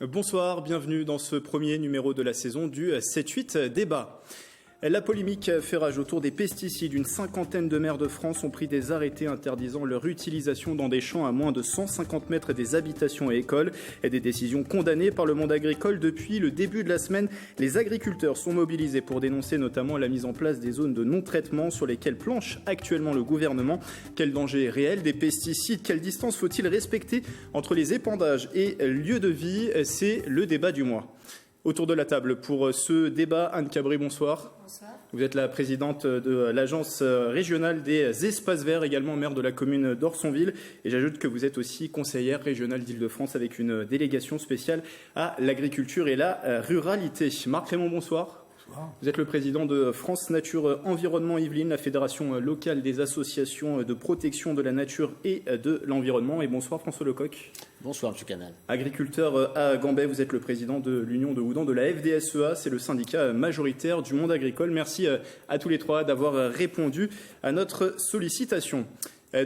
Bonsoir, bienvenue dans ce premier numéro de la saison du 7-8 débat. La polémique fait rage autour des pesticides. Une cinquantaine de maires de France ont pris des arrêtés interdisant leur utilisation dans des champs à moins de 150 mètres des habitations et écoles. Et des décisions condamnées par le monde agricole. Depuis le début de la semaine, les agriculteurs sont mobilisés pour dénoncer notamment la mise en place des zones de non-traitement sur lesquelles planche actuellement le gouvernement. Quel danger réel des pesticides? Quelle distance faut-il respecter entre les épandages et lieux de vie? C'est le débat du mois. Autour de la table pour ce débat, Anne Cabri, bonsoir. Bonsoir. Vous êtes la présidente de l'agence régionale des espaces verts, également maire de la commune d'Orsonville. Et j'ajoute que vous êtes aussi conseillère régionale d'Île-de-France avec une délégation spéciale à l'agriculture et la ruralité. Marc Raymond, bonsoir. Vous êtes le président de France Nature Environnement Yvelines, la fédération locale des associations de protection de la nature et de l'environnement. Et bonsoir François Lecoq. Bonsoir M. Canal. Agriculteur à Gambais, vous êtes le président de l'Union de Houdan de la FDSEA, c'est le syndicat majoritaire du monde agricole. Merci à tous les trois d'avoir répondu à notre sollicitation.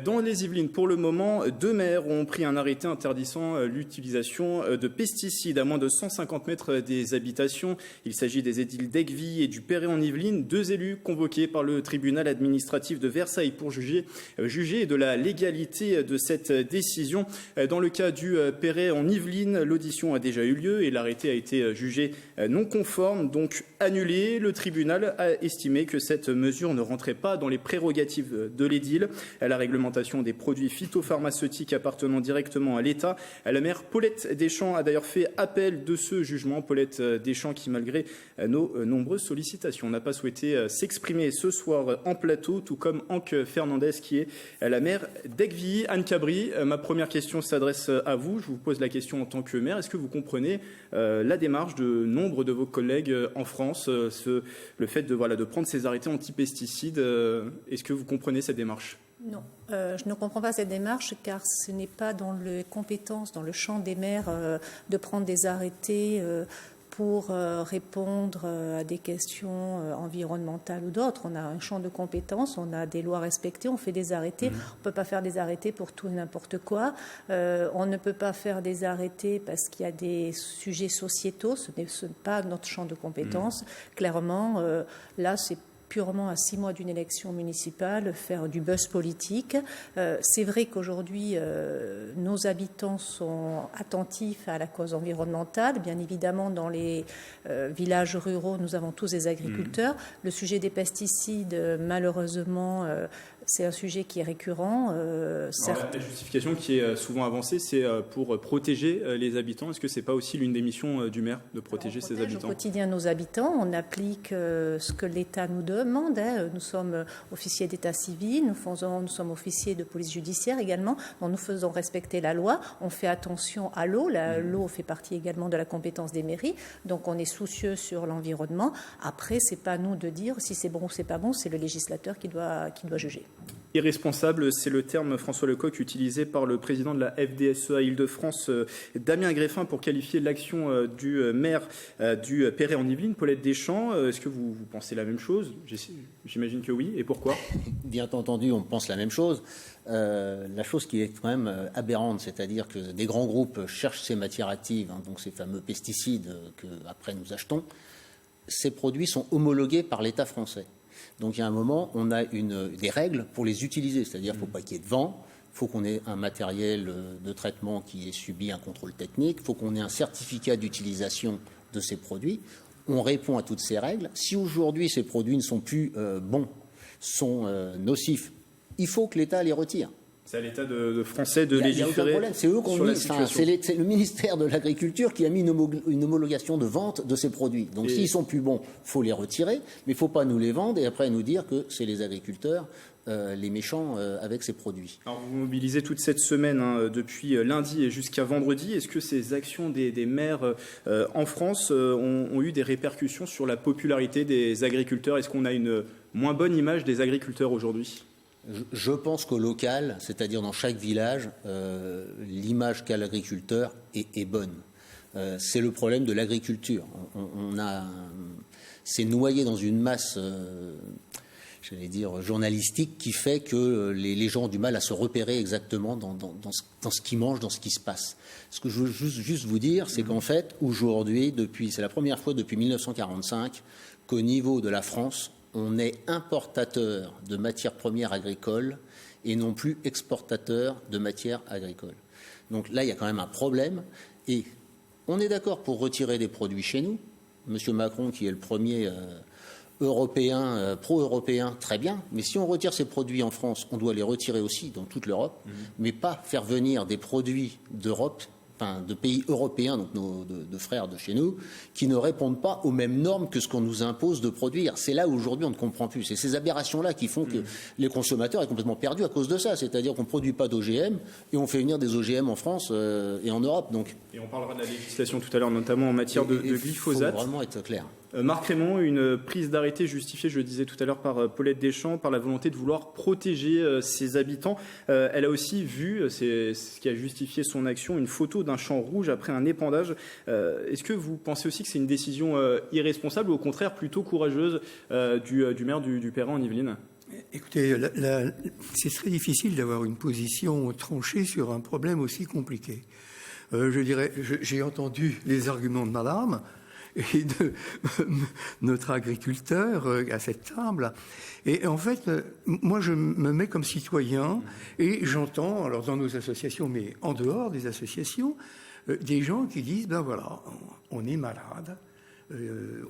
Dans les Yvelines, pour le moment, 2 maires ont pris un arrêté interdisant l'utilisation de pesticides à moins de 150 mètres des habitations. Il s'agit des édiles d'Aigueville et du Perret en Yvelines, 2 élus convoqués par le tribunal administratif de Versailles pour juger de la légalité de cette décision. Dans le cas du Perret en Yvelines, l'audition a déjà eu lieu et l'arrêté a été jugé non conforme, donc annulé. Le tribunal a estimé que cette mesure ne rentrait pas dans les prérogatives de l'édile. La règlementation des produits phytopharmaceutiques appartenant directement à l'État. La maire Paulette Deschamps a d'ailleurs fait appel de ce jugement. Paulette Deschamps qui, malgré nos nombreuses sollicitations, n'a pas souhaité s'exprimer ce soir en plateau, tout comme Anque Fernandez qui est la maire d'Aigueville. Anne Cabri, ma première question s'adresse à vous. Je vous pose la question en tant que maire. Est-ce que vous comprenez la démarche de nombre de vos collègues en France, le fait de prendre ces arrêtés anti-pesticides? Est-ce que vous comprenez cette démarche? Non, je ne comprends pas cette démarche car ce n'est pas dans les compétences, dans le champ des maires de prendre des arrêtés pour répondre à des questions environnementales ou d'autres. On a un champ de compétences, on a des lois respectées, on fait des arrêtés. On ne peut pas faire des arrêtés pour tout et n'importe quoi. On ne peut pas faire des arrêtés parce qu'il y a des sujets sociétaux. Ce n'est pas notre champ de compétences. Clairement, là, c'est purement à 6 mois d'une élection municipale, faire du buzz politique. C'est vrai qu'aujourd'hui, nos habitants sont attentifs à la cause environnementale. Bien évidemment, dans les villages ruraux, nous avons tous des agriculteurs. Le sujet des pesticides, malheureusement, c'est un sujet qui est récurrent. La justification qui est souvent avancée, c'est pour protéger les habitants. Est-ce que ce n'est pas aussi l'une des missions du maire de protéger ses habitants? Au quotidien, nos habitants, on applique ce que l'État nous demande. Nous sommes officiers d'état civil, nous sommes officiers de police judiciaire également. Donc nous faisons respecter la loi. On fait attention à l'eau. L'eau fait partie également de la compétence des mairies. Donc on est soucieux sur l'environnement. Après, c'est pas à nous de dire si c'est bon ou c'est pas bon. C'est le législateur qui doit juger. Irresponsable, c'est le terme, François Lecoq, utilisé par le président de la FDSEA Île-de-France, Damien Greffin, pour qualifier l'action du maire du Perret en Yvelines, Paulette Deschamps. Est-ce que vous pensez la même chose? J'imagine que oui. Et pourquoi? Bien entendu, on pense la même chose. La chose qui est quand même aberrante, c'est-à-dire que des grands groupes cherchent ces matières actives, donc ces fameux pesticides qu'après nous achetons, ces produits sont homologués par l'État français. Donc il y a un moment, on a des règles pour les utiliser, c'est-à-dire qu'il ne faut pas qu'il y ait de vent, il faut qu'on ait un matériel de traitement qui ait subi un contrôle technique, il faut qu'on ait un certificat d'utilisation de ces produits. On répond à toutes ces règles. Si aujourd'hui ces produits ne sont plus bons, sont nocifs, il faut que l'État les retire. C'est à l'État de français de légiférer. C'est eux qu'on c'est le ministère de l'Agriculture qui a mis une homologation de vente de ces produits. Donc s'ils sont plus bons, il faut les retirer, mais il ne faut pas nous les vendre et après nous dire que c'est les agriculteurs les méchants avec ces produits. Alors vous mobilisez toute cette semaine, depuis lundi et jusqu'à vendredi. Est-ce que ces actions des maires en France ont eu des répercussions sur la popularité des agriculteurs? Est-ce qu'on a une moins bonne image des agriculteurs aujourd'hui? Je pense qu'au local, c'est-à-dire dans chaque village, l'image qu'a l'agriculteur est bonne. C'est le problème de l'agriculture. C'est noyé dans une masse j'allais dire, journalistique qui fait que les gens ont du mal à se repérer exactement dans ce qu'ils mangent, dans ce qui se passe. Ce que je veux juste vous dire, c'est qu'en fait, aujourd'hui, c'est la première fois depuis 1945 qu'au niveau de la France, on est importateur de matières premières agricoles et non plus exportateur de matières agricoles. Donc là, il y a quand même un problème. Et on est d'accord pour retirer des produits chez nous. Monsieur Macron, qui est le premier européen, pro-européen, très bien. Mais si on retire ces produits en France, on doit les retirer aussi dans toute l'Europe, mais pas faire venir des produits d'Europe, enfin de pays européens, donc de frères de chez nous, qui ne répondent pas aux mêmes normes que ce qu'on nous impose de produire. C'est là où aujourd'hui on ne comprend plus. C'est ces aberrations-là qui font que les consommateurs sont complètement perdus à cause de ça. C'est-à-dire qu'on ne produit pas d'OGM et on fait venir des OGM en France et en Europe. Donc. Et on parlera de la législation tout à l'heure, notamment en matière de glyphosate. Il faut vraiment être clair. Marc Raymond, une prise d'arrêté justifiée, je le disais tout à l'heure, par Paulette Deschamps, par la volonté de vouloir protéger ses habitants. Elle a aussi vu, c'est ce qui a justifié son action, une photo d'un champ rouge après un épandage. Est-ce que vous pensez aussi que c'est une décision irresponsable ou au contraire plutôt courageuse du maire du Perrin en Yvelines ? Écoutez, c'est très difficile d'avoir une position tranchée sur un problème aussi compliqué. Je dirais, j'ai entendu les arguments de madame et de notre agriculteur à cette table. Et en fait, moi, je me mets comme citoyen et j'entends, alors dans nos associations, mais en dehors des associations, des gens qui disent, ben voilà, on est malade,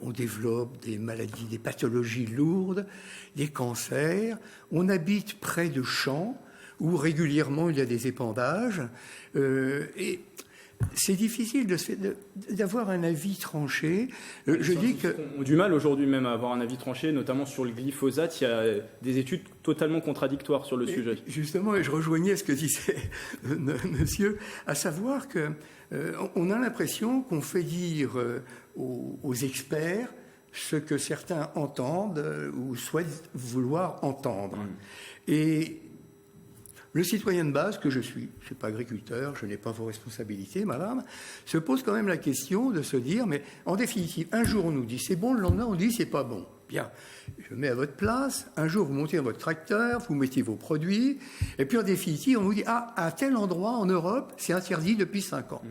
on développe des maladies, des pathologies lourdes, des cancers, on habite près de champs où régulièrement il y a des épandages, et c'est difficile d'avoir un avis tranché. Je dis que on a du mal aujourd'hui même à avoir un avis tranché, notamment sur le glyphosate. Il y a des études totalement contradictoires sur le sujet. Justement, je rejoignais ce que disait monsieur, à savoir que on a l'impression qu'on fait dire aux experts ce que certains entendent ou souhaitent vouloir entendre. Et le citoyen de base que je suis ne suis pas agriculteur, je n'ai pas vos responsabilités, madame, se pose quand même la question de se dire, mais en définitive, un jour on nous dit c'est bon, le lendemain on dit c'est pas bon. Bien, je mets à votre place, un jour vous montez dans votre tracteur, vous mettez vos produits, et puis en définitive on vous dit, ah, à tel endroit en Europe, c'est interdit depuis 5 ans.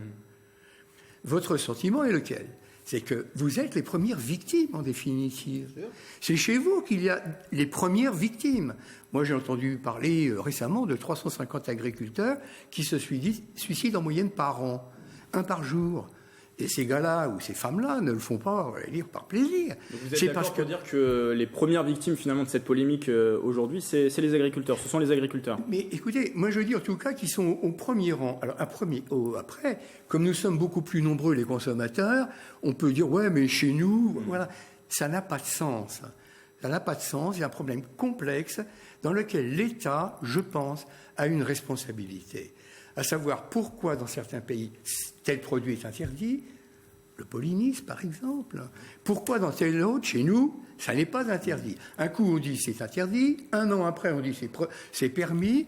Votre sentiment est lequel ? C'est que vous êtes les premières victimes, en définitive. C'est chez vous qu'il y a les premières victimes. Moi, j'ai entendu parler récemment de 350 agriculteurs qui se suicident en moyenne par an, un par jour. Et ces gars-là ou ces femmes-là ne le font pas, on va dire, par plaisir. Donc vous êtes d'accord pour dire que les premières victimes finalement de cette polémique aujourd'hui, c'est les agriculteurs, ce sont les agriculteurs. Mais écoutez, moi je dis en tout cas qu'ils sont au premier rang. Alors après, comme nous sommes beaucoup plus nombreux les consommateurs, on peut dire ouais mais chez nous, voilà, ça n'a pas de sens. Ça n'a pas de sens, il y a un problème complexe dans lequel l'État, je pense, a une responsabilité. À savoir pourquoi dans certains pays tel produit est interdit, le pollinisme par exemple. Pourquoi dans tel autre, chez nous, ça n'est pas interdit. Un coup on dit c'est interdit, un an après on dit c'est permis.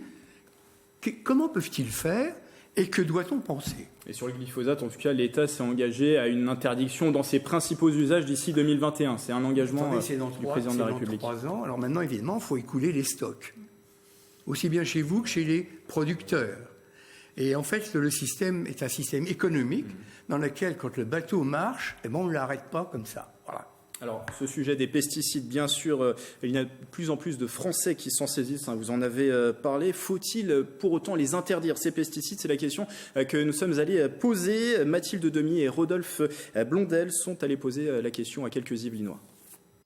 Comment peuvent-ils faire et que doit-on penser ? Et sur le glyphosate, en tout cas, l'État s'est engagé à une interdiction dans ses principaux usages d'ici 2021. C'est un engagement du président de la République. Dans 3 ans. Alors maintenant, évidemment, il faut écouler les stocks. Aussi bien chez vous que chez les producteurs. Et en fait, le système est un système économique dans lequel, quand le bateau marche, on ne l'arrête pas comme ça. Voilà. Alors, ce sujet des pesticides, bien sûr, il y a de plus en plus de Français qui s'en saisissent, vous en avez parlé. Faut-il pour autant les interdire, ces pesticides ? C'est la question que nous sommes allés poser. Mathilde Demy et Rodolphe Blondel sont allés poser la question à quelques Yvelinois.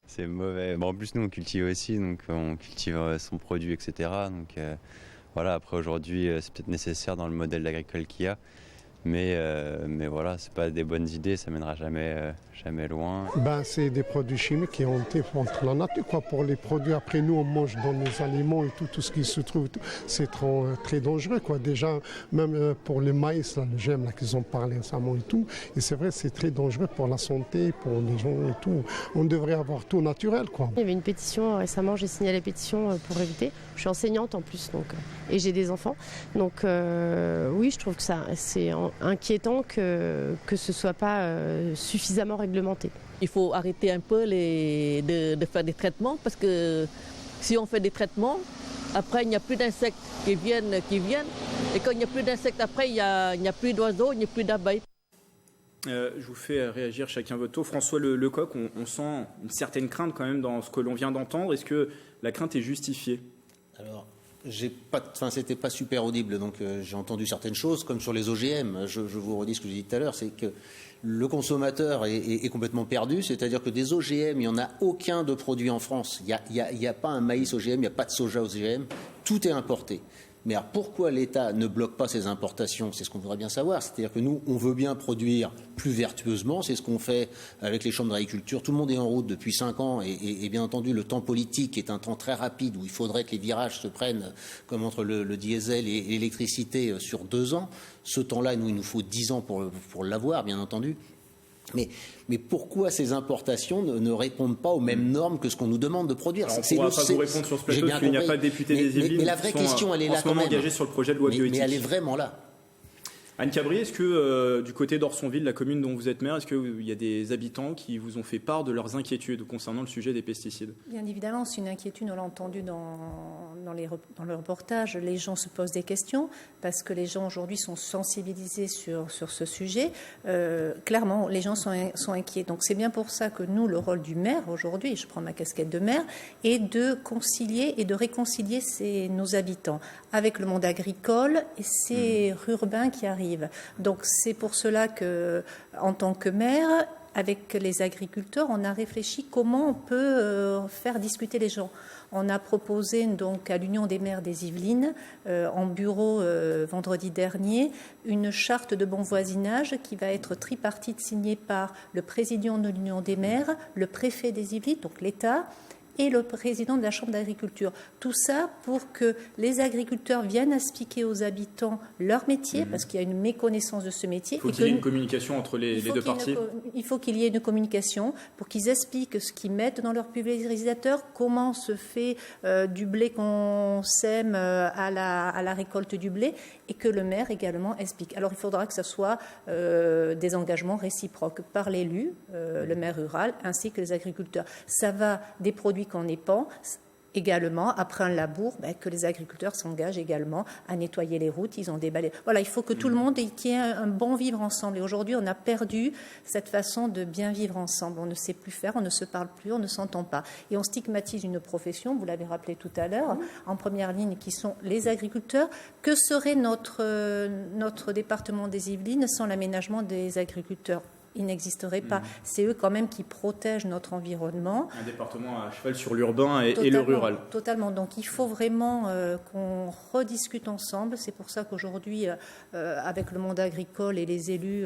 C'est mauvais. Bon, en plus, nous, on cultive aussi, donc on cultive son produit, etc. Donc voilà, après, aujourd'hui, c'est peut-être nécessaire dans le modèle agricole qu'il y a. Mais voilà, c'est pas des bonnes idées, ça mènera jamais loin. C'est des produits chimiques qui ont été contre la nature, quoi. Pour les produits, après nous on mange dans nos aliments et tout ce qui se trouve, c'est très dangereux, quoi. Déjà, même pour le maïs, là, le GM là, qu'ils ont parlé récemment et tout, et c'est vrai, c'est très dangereux pour la santé, pour les gens et tout. On devrait avoir tout naturel, quoi. Il y avait une pétition récemment, j'ai signé la pétition pour éviter. Je suis enseignante en plus, donc, et j'ai des enfants. Donc oui, je trouve que c'est inquiétant que ce ne soit pas suffisamment réglementé. Il faut arrêter un peu de faire des traitements parce que Si on fait des traitements, après il n'y a plus d'insectes qui viennent. Et quand il n'y a plus d'insectes, après il n'y a plus d'oiseaux, il n'y a plus d'abeilles. Je vous fais réagir chacun votre tour. François Lecoq, on sent une certaine crainte quand même dans ce que l'on vient d'entendre. Est-ce que la crainte est justifiée? Alors, c'était pas super audible, donc j'ai entendu certaines choses, comme sur les OGM. Je vous redis ce que j'ai dit tout à l'heure, c'est que le consommateur est complètement perdu, c'est-à-dire que des OGM, il n'y en a aucun de produit en France. Il n'y a pas un maïs OGM, il n'y a pas de soja OGM, tout est importé. Mais alors pourquoi l'État ne bloque pas ces importations? C'est ce qu'on voudrait bien savoir. C'est-à-dire que nous, on veut bien produire plus vertueusement. C'est ce qu'on fait avec les chambres d'agriculture. Tout le monde est en route depuis 5 ans. Et bien entendu, le temps politique est un temps très rapide où il faudrait que les virages se prennent comme entre le diesel et l'électricité sur 2 ans. Ce temps-là, il nous faut 10 ans pour l'avoir, bien entendu. Mais pourquoi ces importations ne répondent pas aux mêmes normes que ce qu'on nous demande de produire? Alors, on ne pourra pas vous répondre sur ce plateau parce qu'il n'y a pas de député des Yvelines. Mais la vraie question, elle est là quand même. Engagés sur le projet de loi bioéthique. Mais elle est vraiment là. Anne Cabri, est-ce que du côté d'Orsonville, la commune dont vous êtes maire, est-ce qu'il y a des habitants qui vous ont fait part de leurs inquiétudes concernant le sujet des pesticides? Bien évidemment, c'est une inquiétude, on l'a entendu dans le reportage, les gens se posent des questions parce que les gens aujourd'hui sont sensibilisés sur ce sujet. Clairement, les gens sont inquiets. Donc c'est bien pour ça que nous, le rôle du maire aujourd'hui, je prends ma casquette de maire, est de concilier et de réconcilier nos habitants avec le monde agricole et ces urbains qui arrivent. Donc c'est pour cela que, en tant que maire, avec les agriculteurs, on a réfléchi comment on peut faire discuter les gens. On a proposé donc à l'Union des maires des Yvelines, en bureau vendredi dernier, une charte de bon voisinage qui va être tripartite signée par le président de l'Union des maires, le préfet des Yvelines, donc l'État, et le président de la Chambre d'agriculture. Tout ça pour que les agriculteurs viennent expliquer aux habitants leur métier, parce qu'il y a une méconnaissance de ce métier. Il faut qu'il y ait une communication entre les deux parties. Il faut qu'il y ait une communication pour qu'ils expliquent ce qu'ils mettent dans leur pulvérisateur, comment se fait du blé qu'on sème à la récolte du blé, et que le maire également explique. Alors il faudra que ce soit des engagements réciproques par l'élu, le maire rural, ainsi que les agriculteurs. Ça va des produits qu'on épand, également, après un labour, que les agriculteurs s'engagent également à nettoyer les routes, ils ont déballé. Voilà, il faut que tout le monde qu'il y ait un bon vivre ensemble. Et aujourd'hui, on a perdu cette façon de bien vivre ensemble. On ne sait plus faire, on ne se parle plus, on ne s'entend pas. Et on stigmatise une profession, vous l'avez rappelé tout à l'heure, en première ligne, qui sont les agriculteurs. Que serait notre département des Yvelines sans l'aménagement des agriculteurs? Il n'existerait pas. C'est eux quand même qui protègent notre environnement. Un département à cheval sur l'urbain et le rural. Totalement. Donc il faut vraiment qu'on rediscute ensemble. C'est pour ça qu'aujourd'hui, avec le monde agricole et les élus,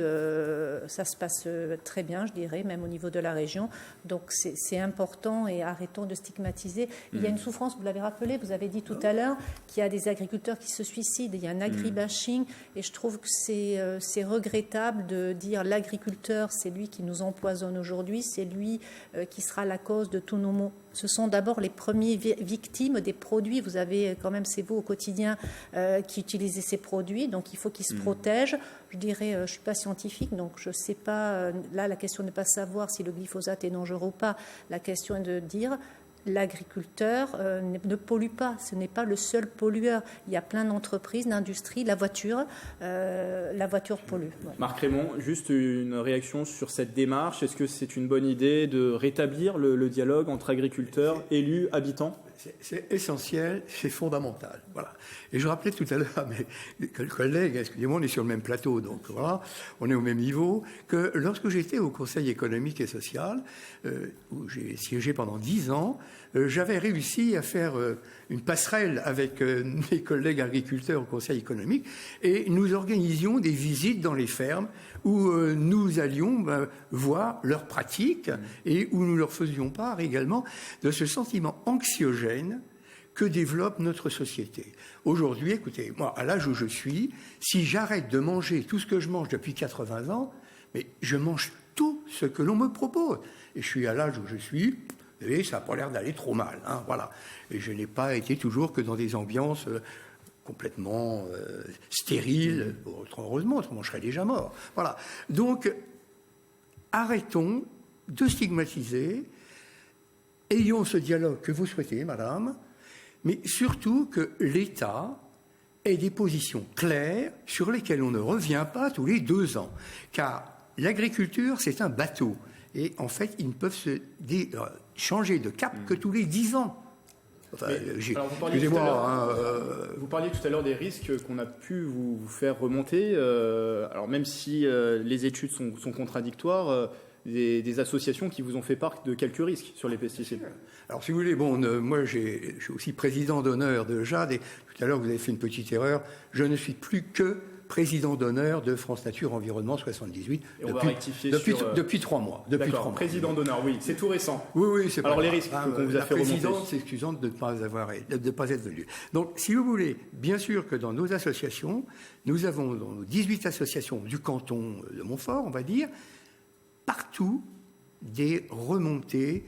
ça se passe très bien, je dirais, même au niveau de la région. Donc c'est important et arrêtons de stigmatiser. Il y a une souffrance, vous l'avez rappelé, vous avez dit tout à l'heure qu'il y a des agriculteurs qui se suicident. Il y a un agribashing et je trouve que c'est regrettable de dire l'agriculteur, c'est lui qui nous empoisonne aujourd'hui, c'est lui qui sera la cause de tous nos maux. Ce sont d'abord les premiers victimes des produits. Vous avez quand même, c'est vous au quotidien qui utilisez ces produits, donc il faut qu'ils se protègent. Je dirais, je ne suis pas scientifique, donc je ne sais pas, là la question n'est pas de savoir si le glyphosate est dangereux ou pas, la question est de dire l'agriculteur ne pollue pas, ce n'est pas le seul pollueur. Il y a plein d'entreprises, d'industries, la voiture pollue. Ouais. Marc Raymond, juste une réaction sur cette démarche. Est-ce que c'est une bonne idée de rétablir le dialogue entre agriculteurs, élus, habitants ? C'est essentiel, c'est fondamental. Voilà. Et je rappelais tout à l'heure à mes collègues, excusez-moi, on est sur le même plateau, donc voilà, on est au même niveau, que lorsque j'étais au Conseil économique et social, où j'ai siégé pendant 10 ans, j'avais réussi à faire une passerelle avec mes collègues agriculteurs au Conseil économique, et nous organisions des visites dans les fermes où nous allions voir leurs pratiques et où nous leur faisions part également de ce sentiment anxiogène que développe notre société. Aujourd'hui, écoutez, moi, à l'âge où je suis, si j'arrête de manger tout ce que je mange depuis 80 ans, mais je mange tout ce que l'on me propose. Et je suis à l'âge où je suis, et ça n'a pas l'air d'aller trop mal. Hein, voilà. Et je n'ai pas été toujours que dans des ambiances complètement stériles, heureusement, autrement je serais déjà mort. Voilà. Donc, arrêtons de stigmatiser, ayons ce dialogue que vous souhaitez, madame, mais surtout que l'État ait des positions claires sur lesquelles on ne revient pas tous les 2 ans. Car l'agriculture, c'est un bateau. Et en fait, ils ne peuvent changer de cap que tous les 10 ans. Enfin, vous parliez tout à l'heure des risques qu'on a pu vous faire remonter. Alors même si les études sont contradictoires, des associations qui vous ont fait part de quelques risques sur les pesticides. Alors si vous voulez, moi je suis aussi président d'honneur de JAD et tout à l'heure vous avez fait une petite erreur. Je ne suis plus que président d'honneur de France Nature Environnement 78 depuis 3 mois. D'accord, président d'honneur, oui, c'est tout récent. Oui, c'est pas alors les risques qu'on vous a fait remonter. La présidente s'excusante de ne pas être venue. Donc, si vous voulez, bien sûr que dans nos associations, nous avons dans nos 18 associations du canton de Montfort, on va dire, partout des remontées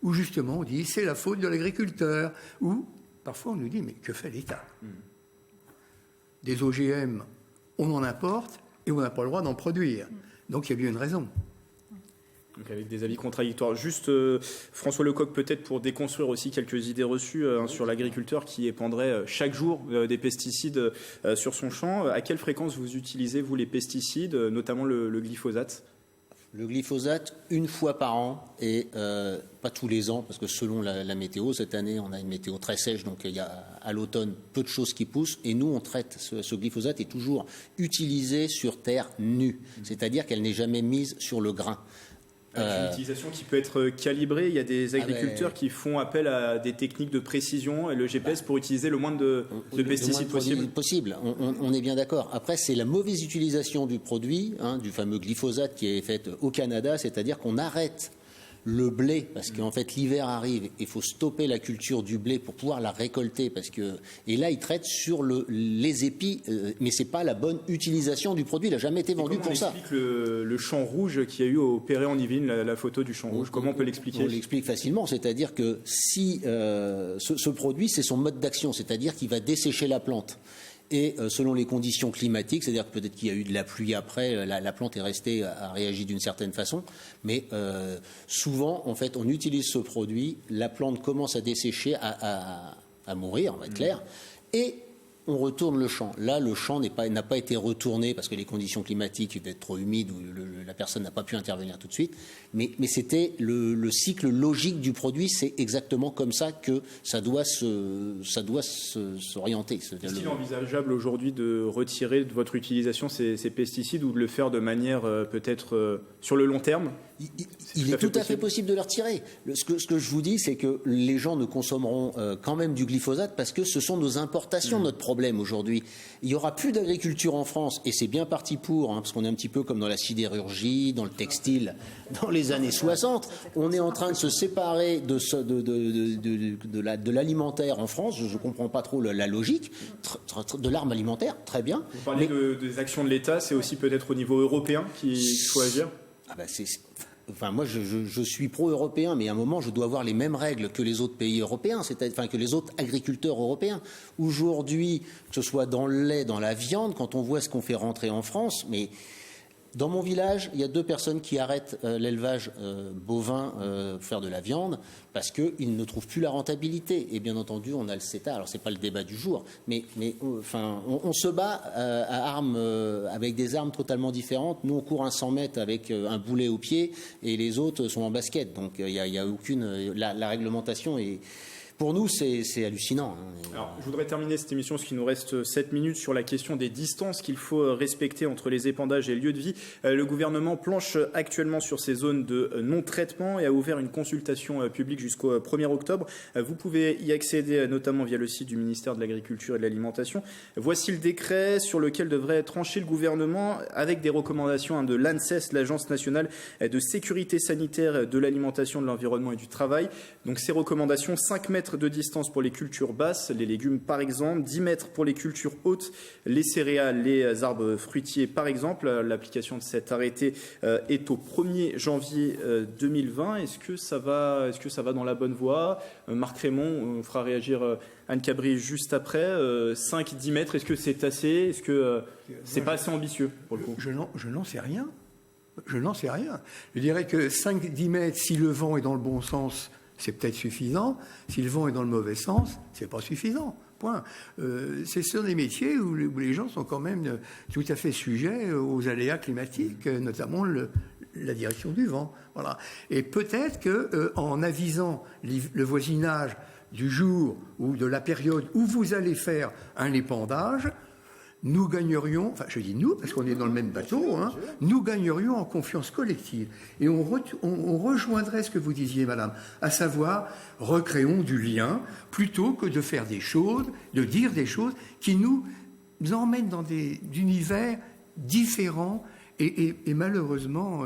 où justement on dit c'est la faute de l'agriculteur, ou parfois on nous dit mais que fait l'État ? Des OGM, on en importe et on n'a pas le droit d'en produire. Donc il y a bien une raison. Donc avec des avis contradictoires. Juste, François Lecoq, peut-être pour déconstruire aussi quelques idées reçues sur l'agriculteur qui épandrait chaque jour des pesticides sur son champ. À quelle fréquence vous utilisez, vous, les pesticides, notamment le glyphosate ? Le glyphosate, 1 fois par an et pas tous les ans, parce que selon la météo, cette année, on a une météo très sèche, donc il y a à l'automne peu de choses qui poussent. Et nous, on traite, ce glyphosate est toujours utilisé sur terre nue, c'est-à-dire qu'elle n'est jamais mise sur le grain. Une utilisation qui peut être calibrée. Il y a des agriculteurs qui font appel à des techniques de précision et le GPS pour utiliser le moins de pesticides possible. On est bien d'accord. Après, c'est la mauvaise utilisation du produit, du fameux glyphosate qui est faite au Canada, c'est-à-dire qu'on arrête le blé, parce qu'en fait l'hiver arrive, il faut stopper la culture du blé pour pouvoir la récolter, et là ils traitent sur les épis, mais c'est pas la bonne utilisation du produit, il n'a jamais été vendu pour ça. Comment on explique le champ rouge qu'il y a eu au Perret-en-Yvelines, la photo du champ rouge, comment on peut l'expliquer ? On l'explique facilement, c'est-à-dire que si ce produit, c'est son mode d'action, c'est-à-dire qu'il va dessécher la plante. Et selon les conditions climatiques, c'est-à-dire que peut-être qu'il y a eu de la pluie après, la plante est restée, a réagi d'une certaine façon, mais souvent, en fait, on utilise ce produit, la plante commence à dessécher, à mourir, on va être clair, et on retourne le champ. Là, le champ n'a pas été retourné parce que les conditions climatiques étaient trop humides ou la personne n'a pas pu intervenir tout de suite. Mais c'était le cycle logique du produit. C'est exactement comme ça que ça doit s'orienter. Est-il envisageable aujourd'hui de retirer de votre utilisation ces pesticides ou de le faire de manière peut-être sur le long terme ? Il est tout à fait possible de le retirer. Ce que je vous dis, c'est que les gens ne consommeront quand même du glyphosate parce que ce sont nos importations, notre problème aujourd'hui. Il n'y aura plus d'agriculture en France, et c'est bien parti pour, parce qu'on est un petit peu comme dans la sidérurgie, dans le textile, dans les années 60. On est en train de se séparer de l'alimentaire en France. Je ne comprends pas trop la logique. De l'arme alimentaire, très bien. Vous parlez des actions de l'État, c'est aussi peut-être au niveau européen qu'il faut agir ? Moi, je suis pro-européen, mais à un moment, je dois avoir les mêmes règles que les autres pays européens, que les autres agriculteurs européens. Aujourd'hui, que ce soit dans le lait, dans la viande, quand on voit ce qu'on fait rentrer en France, mais dans mon village, il y a 2 personnes qui arrêtent l'élevage bovin pour faire de la viande parce qu'ils ne trouvent plus la rentabilité. Et bien entendu, on a le CETA. Alors, ce n'est pas le débat du jour, mais on se bat avec des armes totalement différentes. Nous, on court un 100 mètres avec un boulet au pied et les autres sont en basket. Donc, il y a aucune... La réglementation est... Pour nous, c'est hallucinant. Alors, je voudrais terminer cette émission, parce qu'il nous reste 7 minutes, sur la question des distances qu'il faut respecter entre les épandages et lieux de vie. Le gouvernement planche actuellement sur ces zones de non-traitement et a ouvert une consultation publique jusqu'au 1er octobre. Vous pouvez y accéder notamment via le site du ministère de l'Agriculture et de l'Alimentation. Voici le décret sur lequel devrait trancher le gouvernement avec des recommandations de l'ANSES, l'Agence nationale de sécurité sanitaire de l'alimentation, de l'environnement et du travail. Donc ces recommandations, 5 mètres de distance pour les cultures basses, les légumes par exemple, 10 mètres pour les cultures hautes, les céréales, les arbres fruitiers par exemple. L'application de cet arrêté est au 1er janvier 2020. Est-ce que ça va dans la bonne voie ? Marc Raymond, on fera réagir Anne Cabri juste après. 5-10 mètres, est-ce que c'est assez ? Est-ce que c'est pas assez ambitieux pour le coup ? Je n'en sais rien. Je dirais que 5-10 mètres, si le vent est dans le bon sens, c'est peut-être suffisant. Si le vent est dans le mauvais sens, c'est pas suffisant. Point. C'est sur des métiers où les gens sont quand même tout à fait sujets aux aléas climatiques, notamment la direction du vent. Voilà. Et peut-être qu'en avisant le voisinage du jour ou de la période où vous allez faire un épandage, nous gagnerions, enfin je dis nous parce qu'on est dans le même bateau, hein, nous gagnerions en confiance collective. Et on rejoindrait ce que vous disiez, madame, à savoir recréons du lien plutôt que de faire des choses, de dire des choses qui nous emmènent dans des univers différents et malheureusement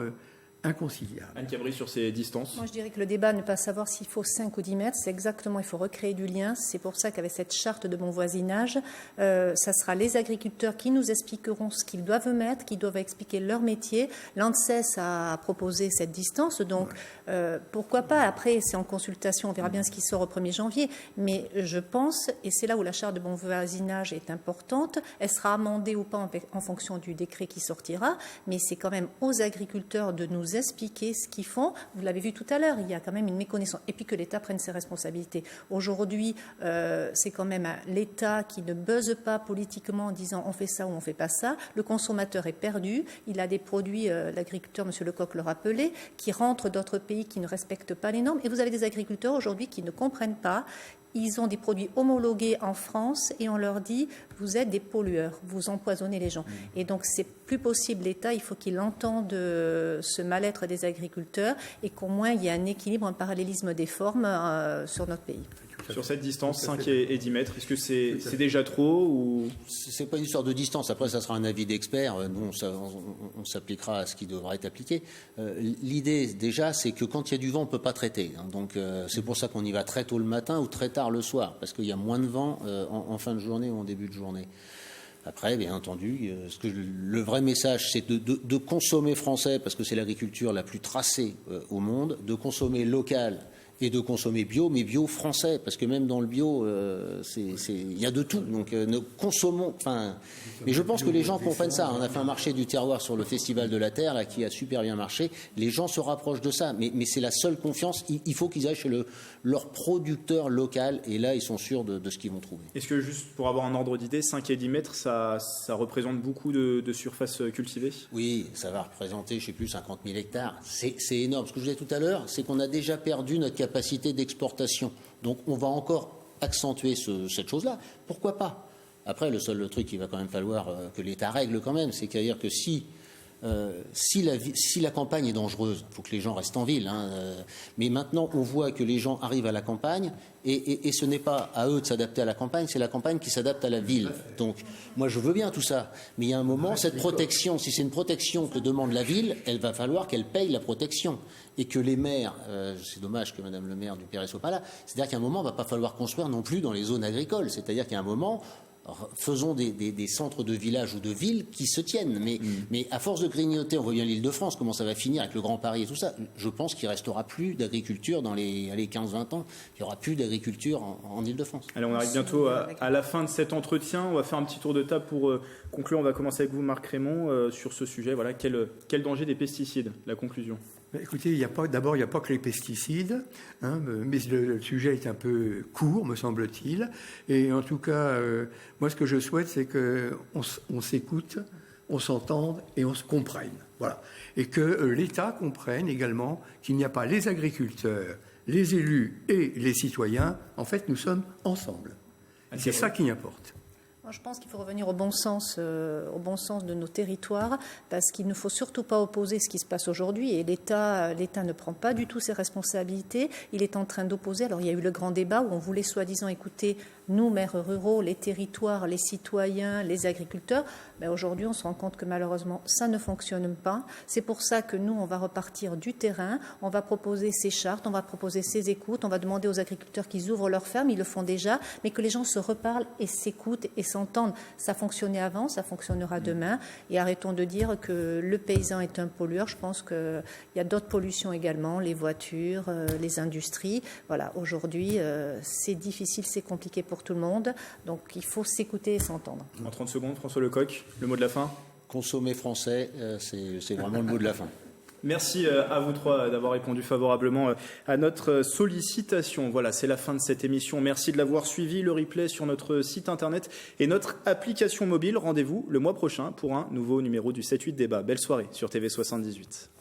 inconciliables. Anne Cabri, sur ces distances. Moi, je dirais que le débat, ne pas savoir s'il faut 5 ou 10 mètres, c'est exactement, il faut recréer du lien. C'est pour ça qu'avec cette charte de bon voisinage, ça sera les agriculteurs qui nous expliqueront ce qu'ils doivent mettre, qui doivent expliquer leur métier. L'ANSES a proposé cette distance, donc pourquoi pas. Après, c'est en consultation, on verra bien ce qui sort au 1er janvier. Mais je pense, et c'est là où la charte de bon voisinage est importante, elle sera amendée ou pas en fonction du décret qui sortira, mais c'est quand même aux agriculteurs de nous expliquer ce qu'ils font. Vous l'avez vu tout à l'heure, il y a quand même une méconnaissance. Et puis que l'État prenne ses responsabilités. Aujourd'hui, c'est quand même l'État qui ne buzz pas politiquement en disant on fait ça ou on fait pas ça. Le consommateur est perdu. Il a des produits, l'agriculteur, M. Lecoq le rappelait, qui rentrent d'autres pays qui ne respectent pas les normes. Et vous avez des agriculteurs aujourd'hui qui ne comprennent pas. Ils ont des produits homologués en France et on leur dit vous êtes des pollueurs, vous empoisonnez les gens. Et donc c'est plus possible. L'État, il faut qu'il entende ce mal-être des agriculteurs et qu'au moins il y ait un équilibre, un parallélisme des formes sur notre pays. Sur cette distance, 5 et 10 mètres, est-ce que c'est déjà trop ou... C'est pas une histoire de distance. Après, ça sera un avis d'expert. Nous, on s'appliquera à ce qui devra être appliqué. L'idée, déjà, c'est que quand il y a du vent, on ne peut pas traiter. Donc, c'est pour ça qu'on y va très tôt le matin ou très tard le soir, parce qu'il y a moins de vent en fin de journée ou en début de journée. Après, bien entendu, le vrai message, c'est de consommer français, parce que c'est l'agriculture la plus tracée au monde, de consommer local et de consommer bio, mais bio français, parce que même dans le bio, il y a de tout. Donc, nous consommons. Mais je pense que les gens comprennent ça. On a fait un marché du terroir sur le Festival de la Terre, là, qui a super bien marché. Les gens se rapprochent de ça, mais c'est la seule confiance. Il faut qu'ils aillent chez leur producteur local, et là, ils sont sûrs de ce qu'ils vont trouver. Est-ce que, juste pour avoir un ordre d'idée, 5 et 10 mètres, ça représente beaucoup de surface cultivée? Oui, ça va représenter, je ne sais plus, 50 000 hectares. C'est énorme. Ce que je disais tout à l'heure, c'est qu'on a déjà perdu notre capacité d'exportation. Donc, on va encore accentuer cette chose-là. Pourquoi pas? Après, le truc qu'il va quand même falloir que l'État règle quand même, c'est qu'à dire que si la campagne est dangereuse, il faut que les gens restent en ville. Mais maintenant, on voit que les gens arrivent à la campagne et ce n'est pas à eux de s'adapter à la campagne, c'est la campagne qui s'adapte à la ville. Donc, moi, je veux bien tout ça. Mais il y a un moment, cette protection, si c'est une protection que demande la ville, elle va falloir qu'elle paye la protection. Et que les maires, c'est dommage que Madame le maire du Perret soit pas là, c'est-à-dire qu'à un moment, il ne va pas falloir construire non plus dans les zones agricoles. C'est-à-dire qu'à un moment, faisons des centres de villages ou de villes qui se tiennent. Mais à force de grignoter, on voit bien l'Île-de-France, comment ça va finir avec le Grand Paris et tout ça. Je pense qu'il ne restera plus d'agriculture dans les 15-20 ans. Il n'y aura plus d'agriculture en Île-de-France. Allez, on arrive bientôt à la fin de cet entretien. On va faire un petit tour de table pour conclure. On va commencer avec vous, Marc Raymond, sur ce sujet. Voilà, quel danger des pesticides? La conclusion. Écoutez, il n'y a pas que les pesticides, mais le sujet est un peu court, me semble-t-il. Et en tout cas, moi, ce que je souhaite, c'est qu'on s'écoute, on s'entende et on se comprenne. Voilà. Et que l'État comprenne également qu'il n'y a pas les agriculteurs, les élus et les citoyens. En fait, nous sommes ensemble. C'est ça qui importe. Moi, je pense qu'il faut revenir au bon sens de nos territoires, parce qu'il ne faut surtout pas opposer ce qui se passe aujourd'hui. Et l'État ne prend pas du tout ses responsabilités. Il est en train d'opposer. Alors, il y a eu le grand débat où on voulait soi-disant écouter nous, maires ruraux, les territoires, les citoyens, les agriculteurs. Ben, aujourd'hui, on se rend compte que malheureusement, ça ne fonctionne pas. C'est pour ça que nous, on va repartir du terrain. On va proposer ces chartes, on va proposer ces écoutes. On va demander aux agriculteurs qu'ils ouvrent leurs fermes. Ils le font déjà, mais que les gens se reparlent et s'écoutent et s'entendent. Ça fonctionnait avant, ça fonctionnera demain. Et arrêtons de dire que le paysan est un pollueur. Je pense qu'il y a d'autres pollutions également, les voitures, les industries. Voilà, aujourd'hui, c'est difficile, c'est compliqué pour tout le monde. Donc, il faut s'écouter et s'entendre. En 30 secondes, François Lecoq, le mot de la fin? Consommer français, c'est vraiment le mot de la fin. Merci à vous trois d'avoir répondu favorablement à notre sollicitation. Voilà, c'est la fin de cette émission. Merci de l'avoir suivi. Le replay sur notre site internet et notre application mobile. Rendez-vous le mois prochain pour un nouveau numéro du 7-8 débat. Belle soirée sur TV78.